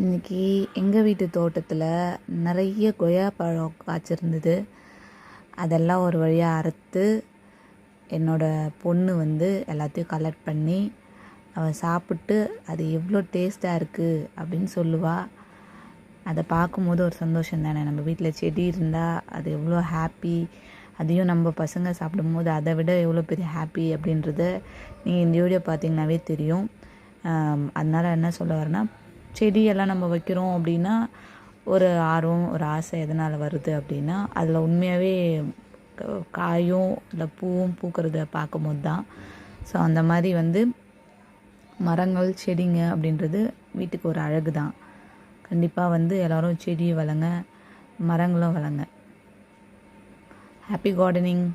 இன்றைக்கி எங்கள் வீட்டு தோட்டத்தில் நிறைய கொய்யா பழம் காய்ச்சிருந்தது. அதெல்லாம் ஒரு வழியாக அறுத்து என்னோடய பொண்ணு எல்லாத்தையும் கலெக்ட் பண்ணி அவள் சாப்பிட்டு அது எவ்வளோ டேஸ்ட்டாக இருக்குது அப்படின்னு சொல்லுவாள். அதை பார்க்கும்போது ஒரு சந்தோஷம் தானே. நம்ம வீட்டில் செடி இருந்தால் அது எவ்வளோ ஹாப்பி, அதையும் நம்ம பசங்க சாப்பிடும்போது அதை விட எவ்வளோ பெரிய ஹாப்பி அப்படின்றத நீங்கள் இந்த வீடியோ பார்த்தீங்கன்னாவே தெரியும். அதனால் என்ன சொல்ல வரேன்னா, செடியெல்லாம் நம்ம வைக்கிறோம் அப்படின்னா ஒரு ஆர்வம், ஒரு ஆசை எதனால் வருது அப்படின்னா அதில் உண்மையாகவே காயும் இல்லை பூவும் பூக்கிறத பார்க்கும்போது தான். ஸோ அந்த மாதிரி மரங்கள் செடிங்க அப்படின்றது வீட்டுக்கு ஒரு அழகு தான். கண்டிப்பாக எல்லோரும் செடி வளங்க, மரங்களும் வளங்க. Happy gardening.